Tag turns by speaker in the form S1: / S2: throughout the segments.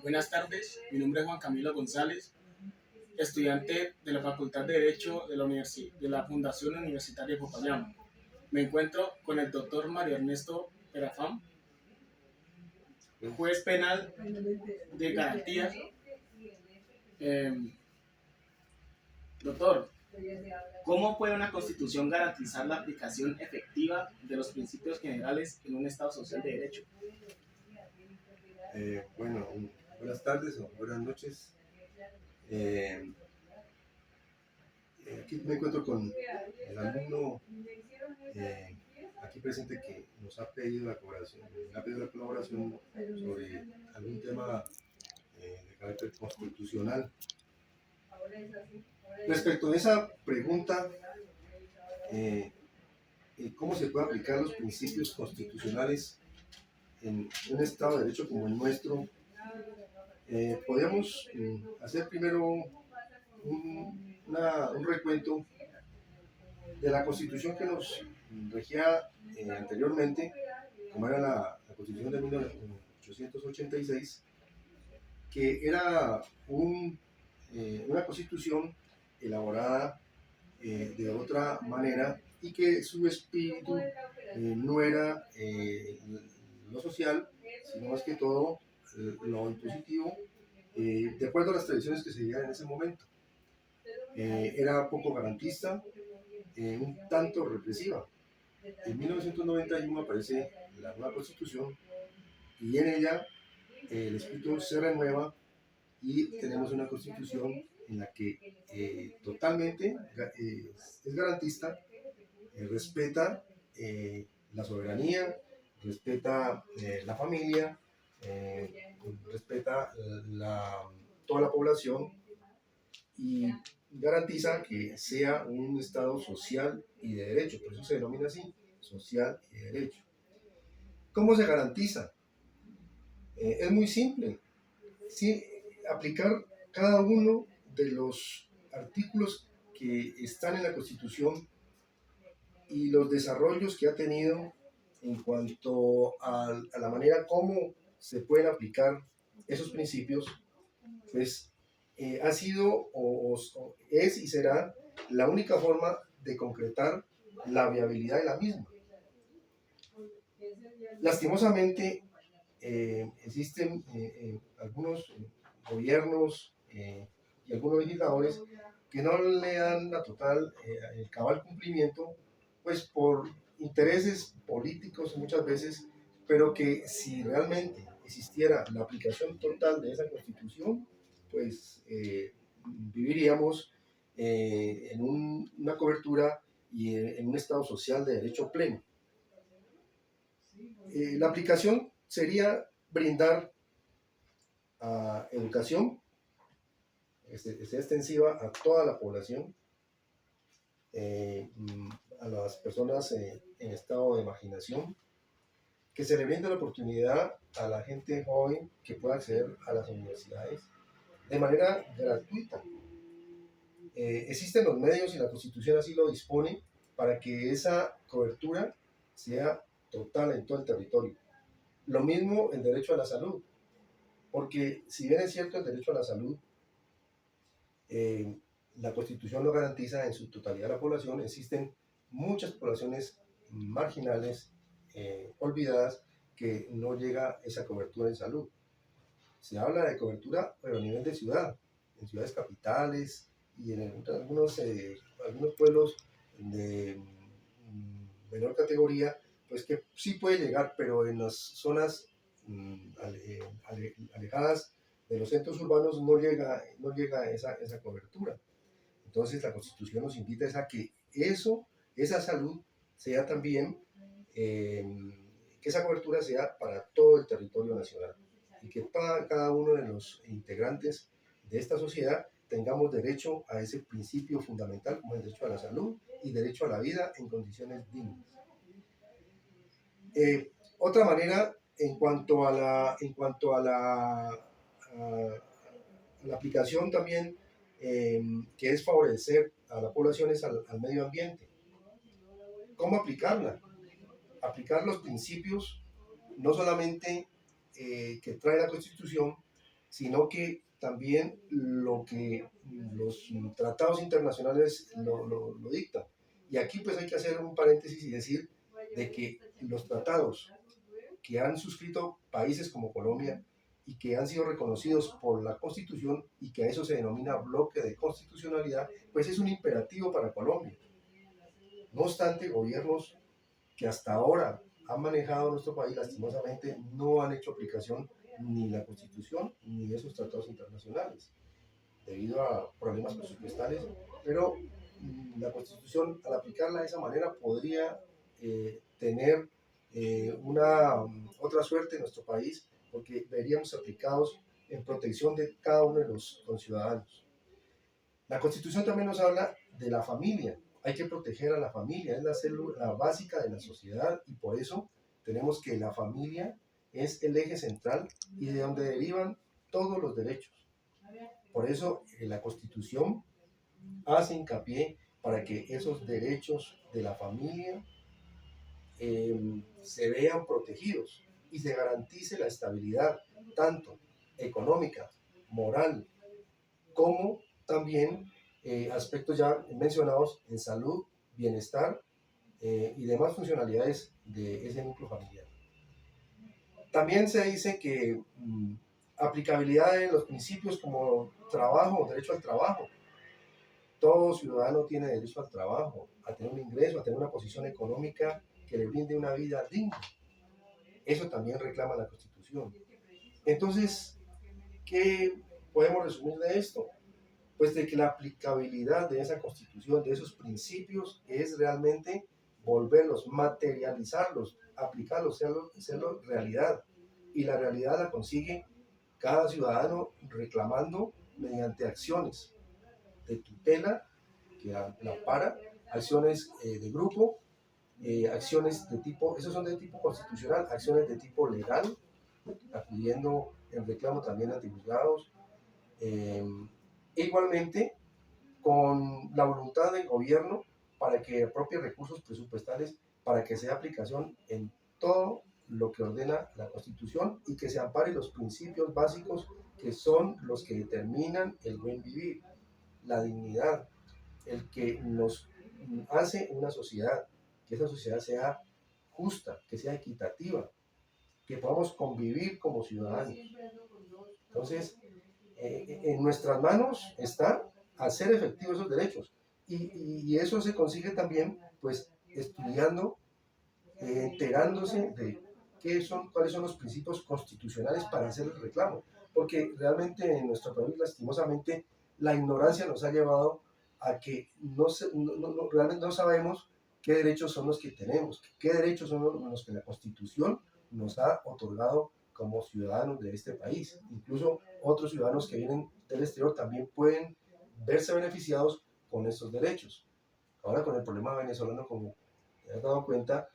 S1: Buenas tardes, mi nombre es Juan Camilo González, estudiante de la Facultad de Derecho de la Fundación Universitaria de Popayán. Me encuentro con el doctor Mario Ernesto Perafán, juez penal de garantías. Doctor, ¿cómo puede una constitución garantizar la aplicación efectiva de los principios generales en un Estado social de derecho?
S2: Bueno, buenas tardes o buenas noches. Aquí me encuentro con el alumno aquí presente que nos ha pedido la colaboración sobre algún tema de carácter constitucional. Respecto a esa pregunta, ¿cómo se puede aplicar los principios constitucionales en un Estado de Derecho como el nuestro? Podríamos hacer primero un recuento de la Constitución que nos regía anteriormente, como era la Constitución de 1886, que era una Constitución elaborada de otra manera y que su espíritu no era lo social, sino más que todo lo impositivo, de acuerdo a las tradiciones que se vivían en ese momento. Era poco garantista, un tanto represiva. En 1991 aparece la nueva Constitución y en ella el espíritu se renueva y tenemos una Constitución en la que totalmente es garantista, respeta la soberanía, respeta la familia, respeta toda la población y garantiza que sea un Estado social y de derecho, por eso se denomina así, social y de derecho. ¿Cómo se garantiza? Es muy simple, sí, aplicar cada uno de los artículos que están en la Constitución y los desarrollos que ha tenido en cuanto a la manera como se pueden aplicar esos principios, pues ha sido o es y será la única forma de concretar la viabilidad de la misma. Lastimosamente, existen algunos gobiernos y algunos legisladores que no le dan el cabal cumplimiento, pues por intereses políticos muchas veces, pero que si realmente existiera la aplicación total de esa Constitución, pues viviríamos en una cobertura y en un Estado social de derecho pleno. La aplicación sería brindar educación, sea extensiva a toda la población, a las personas en estado de marginación, que se le brinde la oportunidad a la gente joven que pueda acceder a las universidades de manera gratuita. Existen los medios y la Constitución así lo dispone para que esa cobertura sea total en todo el territorio. Lo mismo el derecho a la salud, porque si bien es cierto el derecho a la salud, la Constitución lo garantiza en su totalidad a la población. Existen muchas poblaciones marginales, olvidadas, que no llega esa cobertura en salud. Se habla de cobertura, pero a nivel de ciudad, en ciudades capitales y en algunos pueblos de menor categoría, pues que sí puede llegar, pero en las zonas alejadas de los centros urbanos no llega esa cobertura. Entonces la Constitución nos invita a que esa salud sea también, que esa cobertura sea para todo el territorio nacional y que cada uno de los integrantes de esta sociedad tengamos derecho a ese principio fundamental como el derecho a la salud y derecho a la vida en condiciones dignas. Otra manera en cuanto a la aplicación también, que es favorecer a la población, es al medio ambiente. ¿Cómo aplicarla? Aplicar los principios no solamente que trae la Constitución, sino que también lo que los tratados internacionales lo dictan. Y aquí pues hay que hacer un paréntesis y decir de que los tratados que han suscrito países como Colombia y que han sido reconocidos por la Constitución y que a eso se denomina bloque de constitucionalidad, pues es un imperativo para Colombia. No obstante, gobiernos que hasta ahora han manejado nuestro país, lastimosamente, no han hecho aplicación ni la Constitución ni esos tratados internacionales, debido a problemas presupuestales, pero la Constitución, al aplicarla de esa manera, podría tener una otra suerte en nuestro país, porque veríamos aplicados en protección de cada uno de los conciudadanos. La Constitución también nos habla de la familia. Hay que proteger a la familia, es la célula básica de la sociedad y por eso tenemos que la familia es el eje central y de donde derivan todos los derechos. Por eso la Constitución hace hincapié para que esos derechos de la familia se vean protegidos y se garantice la estabilidad, tanto económica, moral, como también aspectos ya mencionados en salud, bienestar y demás funcionalidades de ese núcleo familiar. También se dice que aplicabilidad de los principios como trabajo, derecho al trabajo. Todo ciudadano tiene derecho al trabajo, a tener un ingreso, a tener una posición económica que le brinde una vida digna. Eso también reclama la Constitución. Entonces, ¿qué podemos resumir de esto? Pues de que la aplicabilidad de esa Constitución, de esos principios, es realmente volverlos, materializarlos, aplicarlos, hacerlo realidad. Y la realidad la consigue cada ciudadano reclamando mediante acciones de tutela que la ampara, acciones de grupo, acciones de tipo, esos son de tipo constitucional, acciones de tipo legal, acudiendo en reclamo también ante juzgados, igualmente con la voluntad del gobierno para que apropie recursos presupuestales para que sea aplicación en todo lo que ordena la Constitución y que se ampare los principios básicos que son los que determinan el buen vivir, la dignidad, el que nos hace una sociedad, que esa sociedad sea justa, que sea equitativa, que podamos convivir como ciudadanos. Entonces, en nuestras manos está hacer efectivos esos derechos y eso se consigue también pues estudiando, enterándose de cuáles son los principios constitucionales para hacer el reclamo, porque realmente en nuestro país lastimosamente la ignorancia nos ha llevado a que realmente no sabemos qué derechos son los que tenemos, qué derechos son los que la Constitución nos ha otorgado como ciudadanos de este país. Incluso otros ciudadanos que vienen del exterior también pueden verse beneficiados con estos derechos. Ahora con el problema venezolano, como te has dado cuenta,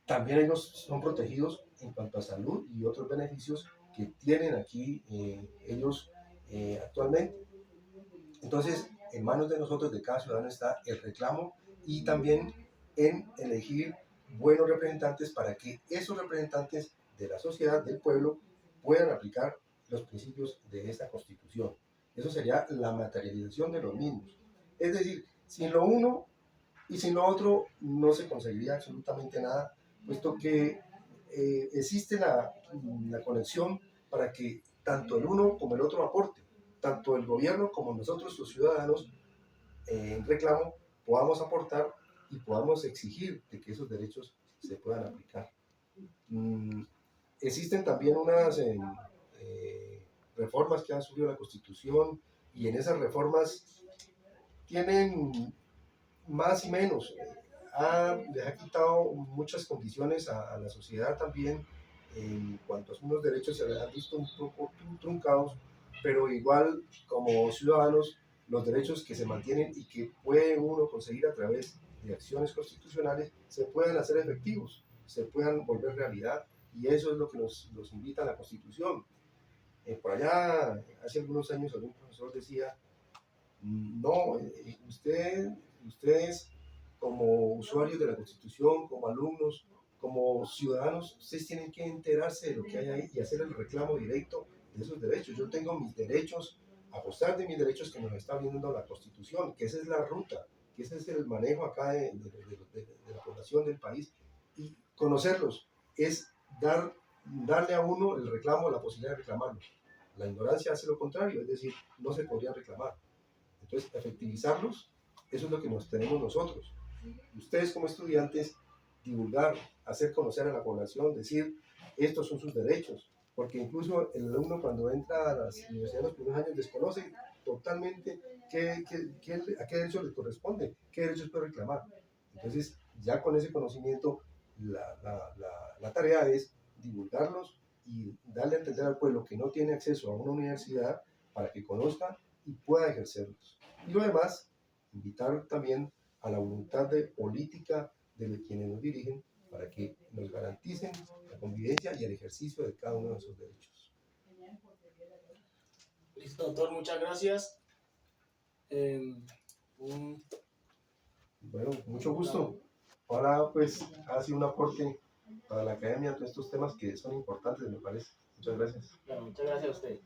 S2: también ellos son protegidos en cuanto a salud y otros beneficios que tienen aquí ellos actualmente. Entonces, en manos de nosotros, de cada ciudadano, está el reclamo y también en elegir buenos representantes para que esos representantes de la sociedad, del pueblo, puedan aplicar los principios de esta Constitución. Eso sería la materialización de los mismos. Es decir, sin lo uno y sin lo otro no se conseguiría absolutamente nada, puesto que existe la conexión para que tanto el uno como el otro aporte, tanto el gobierno como nosotros los ciudadanos en reclamo podamos aportar y podamos exigir de que esos derechos se puedan aplicar. Existen también unas reformas que han subido la Constitución y en esas reformas tienen más y menos. Les ha quitado muchas condiciones a la sociedad también en cuanto a unos derechos se han visto un poco truncados, pero igual como ciudadanos los derechos que se mantienen y que puede uno conseguir a través de acciones constitucionales se puedan hacer efectivos, se puedan volver realidad y eso es lo que nos invita a la Constitución. Por allá, hace algunos años, algún profesor decía, no, ustedes como usuarios de la Constitución, como alumnos, como ciudadanos, ustedes tienen que enterarse de lo que hay ahí y hacer el reclamo directo de esos derechos. Yo tengo mis derechos, a costar de mis derechos que nos está brindando la Constitución, que esa es la ruta, que ese es el manejo acá de la población del país. Y conocerlos es darle a uno el reclamo, la posibilidad de reclamarlo. La ignorancia hace lo contrario, es decir, no se podría reclamar. Entonces, efectivizarlos, eso es lo que nos tenemos nosotros. Ustedes como estudiantes, divulgar, hacer conocer a la población, decir, estos son sus derechos, porque incluso el alumno cuando entra a las universidades los primeros años desconoce totalmente a qué derecho le corresponde, qué derechos puede reclamar. Entonces, ya con ese conocimiento, la tarea es divulgarlos y darle a entender al pueblo que no tiene acceso a una universidad para que conozca y pueda ejercerlos. Y lo demás, invitar también a la voluntad de política de quienes nos dirigen para que nos garanticen la convivencia y el ejercicio de cada uno de esos derechos.
S1: Listo, doctor, muchas gracias.
S2: Bueno, mucho gusto. Ahora pues ha sido un aporte para la academia de estos temas que son importantes, me parece. Muchas gracias.
S1: Bueno, muchas gracias a usted.